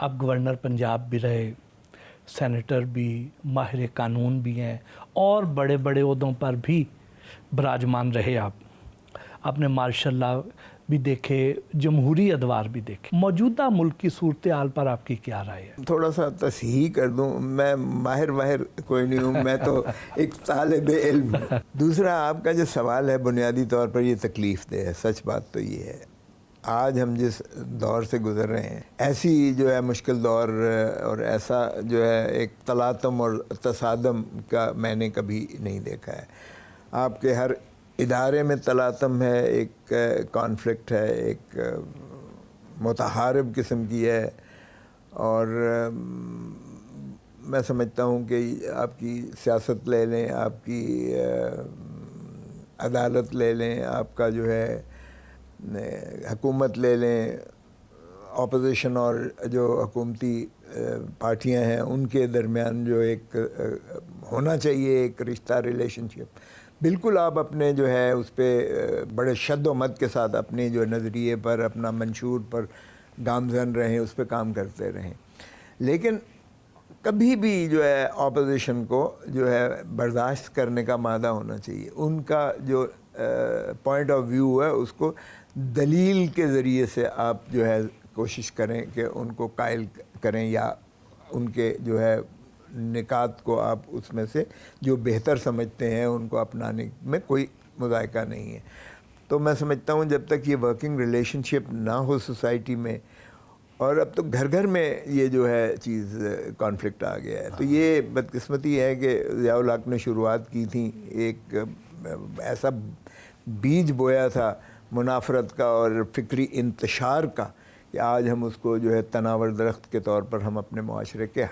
आप गवर्नर पंजाब भी रहे, सेनेटर भी, माहिर कानून भी हैं और बड़े बड़े ओहदों पर भी विराजमान रहे आपने मार्शल लॉ भी देखे, जमहूरी अदवार भी देखे। मौजूदा मुल्क की सूरत हाल पर आपकी क्या राय है? थोड़ा सा तस्हीह कर दूं, मैं माहिर कोई नहीं हूँ, मैं तो एक तालिब इल्म हूँ। दूसरा, आपका जो सवाल है बुनियादी तौर पर ये तकलीफ़ दे है। सच बात तो ये है, आज हम जिस दौर से गुज़र रहे हैं, ऐसी जो है मुश्किल दौर और ऐसा जो है एक तलातम और तसादम का मैंने कभी नहीं देखा है। आपके हर इदारे में तलातम है, एक कॉन्फ्लिक्ट है, एक मुतहारिब किस्म की है। और मैं समझता हूँ कि आपकी सियासत ले लें, आपकी अदालत ले लें, आपका जो है हुकूमत ले लें, अपोजिशन और जो हुकूमती पार्टियां हैं उनके दरमियान जो एक होना चाहिए एक रिश्ता, रिलेशनशिप, बिल्कुल आप अपने जो है उस पर बड़े शद्दोमत के साथ अपने जो नज़रिए पर, अपना मंशूर पर गामजन रहें, उस पर काम करते रहें। लेकिन कभी भी जो है अपोजिशन को जो है बर्दाश्त करने का मादा होना चाहिए। उनका जो पॉइंट ऑफ व्यू है उसको दलील के ज़रिए से आप जो है कोशिश करें कि उनको कायल करें, या उनके जो है निकात को आप उसमें से जो बेहतर समझते हैं उनको अपनाने में कोई मुज़ायका नहीं है। तो मैं समझता हूँ जब तक ये वर्किंग रिलेशनशिप ना हो सोसाइटी में, और अब तो घर घर में ये जो है चीज़ कॉन्फ्लिक्ट आ गया है, तो ये बदकिस्मती है कि ज़ियाउल हक ने शुरुआत की थी, एक ऐसा बीज बोया था मुनाफरत का और फ़िक्री इंतशार का कि आज हम उसको जो है तनावर दरख्त के तौर पर हम अपने मुआशरे के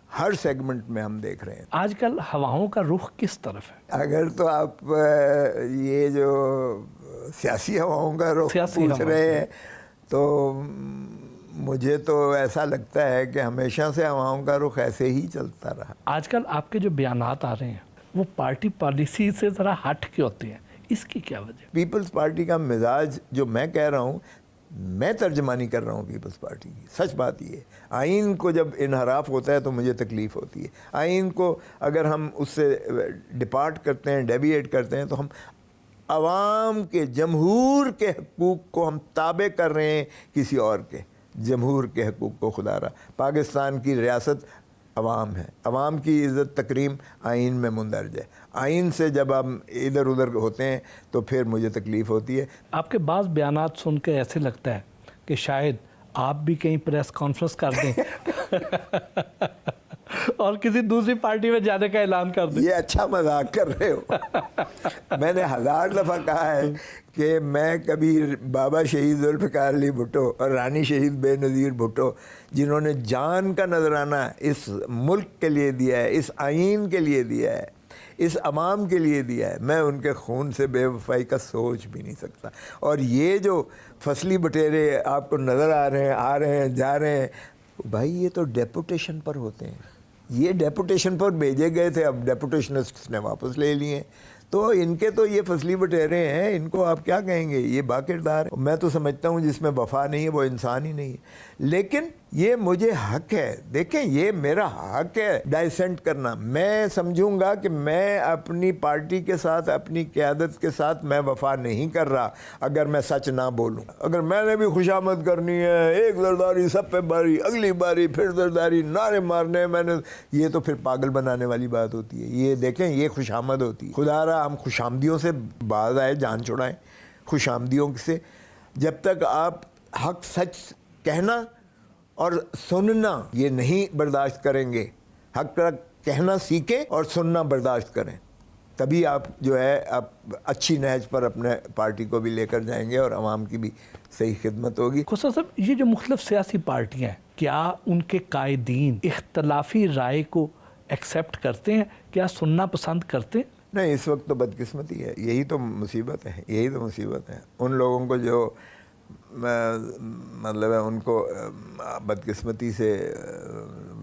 हर सेगमेंट में हम देख रहे हैं। आजकल हवाओं का रुख किस तरफ है? अगर तो आप ये जो सियासी हवाओं का रुख पूछ रहे हैं, तो मुझे तो ऐसा लगता है कि हमेशा से हवाओं का रुख ऐसे ही चलता रहा। आजकल आपके जो बयानात आ रहे हैं वो पार्टी पॉलिसी से ज़रा हट के होते हैं, इसकी क्या वजह? पीपल्स पार्टी का मिजाज जो मैं कह रहा हूँ, मैं तर्जमानी कर रहा हूँ पीपल्स पार्टी की। सच बात ये, आइन को जब इनहराफ होता है तो मुझे तकलीफ़ होती है। आइन को अगर हम उससे डिपार्ट करते हैं, डेविएट करते हैं, तो हम आवाम के, जमहूर के हकूक़ को हम ताबे कर रहे हैं किसी और के। जमहूर के हकूक़ को खुदारा, पाकिस्तान की रियासत अवाम है, अवाम की इज़्ज़त तकरीम आइन में मुंदरज है। आइन से जब हम इधर उधर होते हैं तो फिर मुझे तकलीफ़ होती है। आपके बाज़ बयानात सुन के ऐसे लगता है कि शायद आप भी कहीं प्रेस कॉन्फ्रेंस कर दें और किसी दूसरी पार्टी में जाने का ऐलान कर दें। ये अच्छा मजाक कर रहे हो। मैंने 1000 दफ़ा कहा है कि मैं कभी बाबा शहीद जुल्फ़िकार अली भुट्टो और रानी शहीद बेनज़ीर भुट्टो, जिन्होंने जान का नजराना इस मुल्क के लिए दिया है, इस आइन के लिए दिया है, इस अवाम के लिए दिया है, मैं उनके खून से बेवफाई का सोच भी नहीं सकता। और ये जो फसली बटेरे आपको नज़र आ रहे हैं जा रहे हैं, भाई ये तो डेपुटेशन पर होते हैं, ये डेपुटेशन पर भेजे गए थे, अब डेपुटेशनिस्ट्स ने वापस ले लिए। तो इनके तो ये फसली बटेरे हैं, इनको आप क्या कहेंगे, ये बाकिरदार। मैं तो समझता हूँ जिसमें वफा नहीं है वो इंसान ही नहीं है। लेकिन ये मुझे हक है, देखें ये मेरा हक है डाइसेंट करना। मैं समझूंगा कि मैं अपनी पार्टी के साथ, अपनी क़यादत के साथ मैं वफा नहीं कर रहा अगर मैं सच ना बोलूं। अगर मैंने भी खुशामद करनी है, एक जरदारी सब पे बारी, अगली बारी फिर जरदारी, नारे मारने मैंने, ये तो फिर पागल बनाने वाली बात होती है। ये देखें ये खुशामद होती है। खुदारा हम खुशामदियों से बाज आए, जान छुड़ाएं खुशामदियों से। जब तक आप हक सच कहना और सुनना ये नहीं बर्दाश्त करेंगे, हक का कहना सीखें और सुनना बर्दाश्त करें, तभी आप जो है आप अच्छी नहज पर अपने पार्टी को भी लेकर जाएंगे और आवाम की भी सही खिदमत होगी। खुसरो साहब, ये जो मुख्तलिफ सियासी पार्टियाँ हैं, क्या उनके कायदीन इख्तलाफी राय को एक्सेप्ट करते हैं, क्या सुनना पसंद करते हैं? नहीं, इस वक्त तो बदकिस्मती है, यही तो मुसीबत है, यही तो मुसीबत है। उन लोगों को जो मतलब है उनको बदकिस्मती से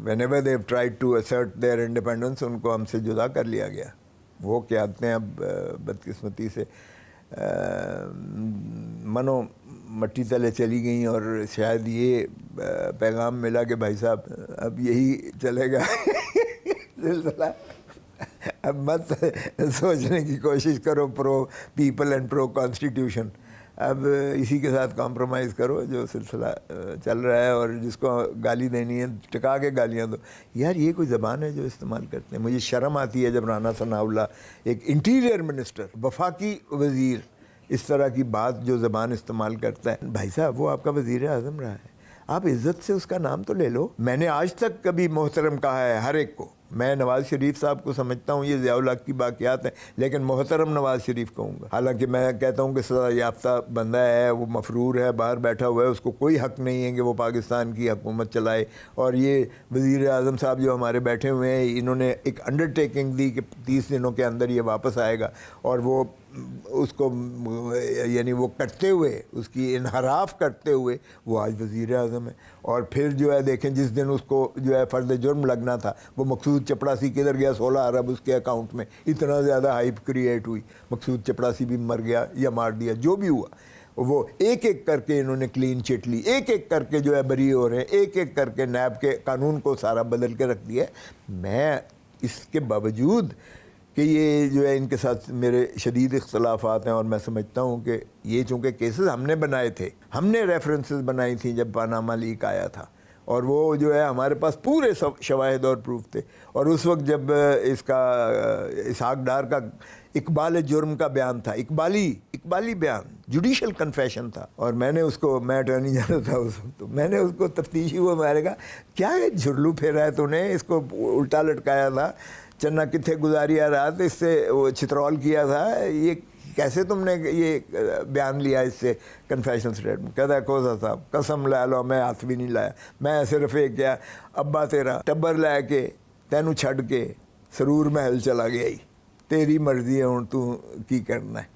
whenever they've tried to assert their independence उनको हमसे जुदा कर लिया गया। वो क्या कहते हैं अब बदकिस्मती से مٹی تلے چلی گئیں، اور شاید یہ پیغام ملا کہ بھائی صاحب اب یہی چلے گا سلسلہ، اب مت سوچنے کی کوشش کرو پرو پیپل اینڈ پرو کانسٹیٹیوشن، اب اسی کے ساتھ کمپرومائز کرو جو سلسلہ چل رہا ہے، اور جس کو گالی دینی ہے ٹکا کے گالیاں دو۔ یار یہ کوئی زبان ہے جو استعمال کرتے ہیں؟ مجھے شرم آتی ہے جب رانا ثناء اللہ ایک انٹیریئر منسٹر، وفاقی وزیر، اس طرح کی بات جو زبان استعمال کرتا ہے۔ بھائی صاحب وہ آپ کا وزیر اعظم رہا ہے، آپ عزت سے اس کا نام تو لے لو۔ میں نے آج تک کبھی محترم کہا ہے ہر ایک کو، میں نواز شریف صاحب کو سمجھتا ہوں یہ ضیاء الحق کی باقیات ہیں، لیکن محترم نواز شریف کہوں گا، حالانکہ میں کہتا ہوں کہ سزا یافتہ بندہ ہے، وہ مفرور ہے، باہر بیٹھا ہوا ہے، اس کو کوئی حق نہیں ہے کہ وہ پاکستان کی حکومت چلائے۔ اور یہ وزیر اعظم صاحب جو ہمارے بیٹھے ہوئے ہیں، انہوں نے ایک انڈرٹیکنگ دی کہ 30 دنوں کے اندر یہ واپس آئے گا، اور وہ اس کو یعنی وہ کرتے ہوئے، اس کی انحراف کرتے ہوئے وہ آج وزیر اعظم ہے۔ اور پھر جو ہے دیکھیں جس دن اس کو جو ہے فرد جرم لگنا تھا، وہ مقصود چپڑاسی کدھر گیا؟ 16 ارب اس کے اکاؤنٹ میں، اتنا زیادہ ہائپ کریٹ ہوئی، مقصود چپڑاسی بھی مر گیا یا مار دیا، جو بھی ہوا، وہ ایک ایک کر کے انہوں نے کلین چٹ لی، ایک ایک کر کے جو ہے بری ہو رہے ہیں، ایک ایک کر کے نیب کے قانون کو سارا بدل کے رکھ دیا ہے۔ میں اس کے باوجود کہ یہ جو ہے ان کے ساتھ میرے شدید اختلافات ہیں، اور میں سمجھتا ہوں کہ یہ چونکہ کیسز ہم نے بنائے تھے، ہم نے ریفرنسز بنائی تھیں جب پاناما لیک آیا تھا، اور وہ جو ہے ہمارے پاس پورے شواہد اور پروف تھے، اور اس وقت جب اس کا اسحاق ڈار کا اقبال جرم کا بیان تھا، اقبالی بیان، جوڈیشل کنفیشن تھا، اور میں نے اس کو، میں اٹارنی جنرل تھا اس وقت، تو میں نے اس کو تفتیشی ہوا، میں نے کہا کیا ہے جھرلو پھیرا ہے تو نے، اس کو الٹا لٹکایا تھا، چنا کتھے گزاریا رات، اس سے وہ چترول کیا تھا، یہ کیسے تم نے یہ بیان لیا اس سے کنفیشن سٹیٹمنٹ؟ کہتا ہے کھوسا صاحب قسم لے لو میں ہاتھ بھی نہیں لایا، میں صرف ایک کیا ابا تیرا ٹبر لے کے تینوں چھڈ کے سرور محل چلا گیا ہی، تیری مرضی ہے ہوں تو کی کرنا ہے۔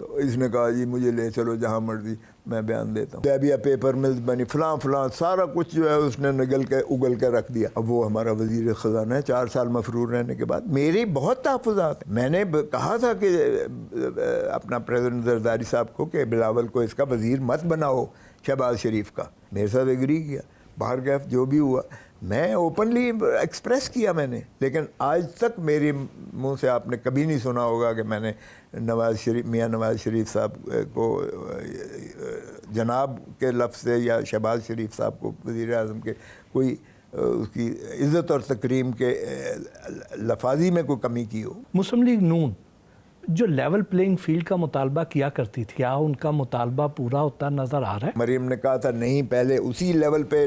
تو اس نے کہا جی مجھے لے چلو جہاں مرضی، میں بیان دیتا ہوں، بیبیا پیپر ملز بنی، فلاں فلاں، سارا کچھ جو ہے اس نے نگل کے اگل کے رکھ دیا۔ اب وہ ہمارا وزیر خزانہ ہے، 4 سال مفرور رہنے کے بعد میری بہت تحفظات ہیں۔ میں نے کہا تھا کہ اپنا پریزیڈنٹ زرداری صاحب کو کہ بلاول کو اس کا وزیر مت بناؤ شہباز شریف کا، میرے ساتھ ایگری کیا، باہر گئے، جو بھی ہوا میں اوپنلی ایکسپریس کیا میں نے، لیکن آج تک میرے منہ سے آپ نے کبھی نہیں سنا ہوگا کہ میں نے میاں نواز شریف صاحب کو جناب کے لفظ سے یا شہباز شریف صاحب کو وزیر اعظم کے کوئی اس کی عزت اور تکریم کے لفاظی میں کوئی کمی کی ہو۔ مسلم لیگ نون جو لیول پلینگ فیلڈ کا مطالبہ کیا کرتی تھی، کیا ان کا مطالبہ پورا ہوتا نظر آ رہا ہے؟ مریم نے کہا تھا نہیں، پہلے اسی لیول پہ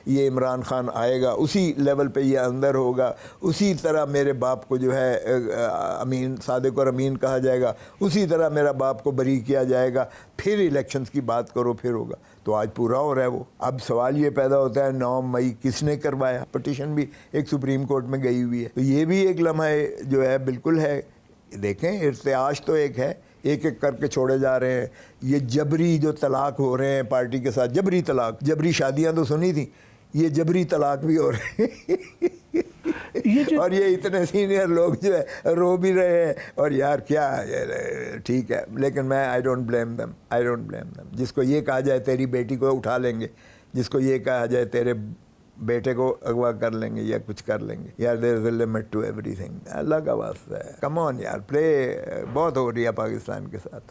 یہ عمران خان آئے گا، اسی لیول پہ یہ اندر ہوگا، اسی طرح میرے باپ کو جو ہے امین، صادق اور امین کہا جائے گا، اسی طرح میرا باپ کو بری کیا جائے گا، پھر الیکشنز کی بات کرو، پھر ہوگا۔ تو آج پورا ہو رہا ہے وہ۔ اب سوال یہ پیدا ہوتا ہے 9 مئی کس نے کروایا؟ پٹیشن بھی ایک سپریم کورٹ میں گئی ہوئی ہے، تو یہ بھی ایک لمحہ جو ہے بالکل ہے۔ دیکھیں ارتعاش تو ایک ہے، ایک ایک کر کے چھوڑے جا رہے ہیں، یہ جبری جو طلاق ہو رہے ہیں پارٹی کے ساتھ، جبری طلاق، جبری شادیاں تو سنی تھیں، یہ جبری طلاق بھی ہو رہے ہیں اور یہ اتنے سینئر لوگ جو ہے رو بھی رہے ہیں، اور یار کیا ٹھیک ہے، لیکن میں آئی ڈونٹ بلیم دیم۔ جس کو یہ کہا جائے تیری بیٹی کو اٹھا لیں گے، جس کو یہ کہا جائے تیرے بیٹے کو اغوا کر لیں گے یا کچھ کر لیں گے، یار there is a limit to everything. اللہ کا واسطہ ہے، کم آن یار، پلے بہت ہو رہی ہے پاکستان کے ساتھ۔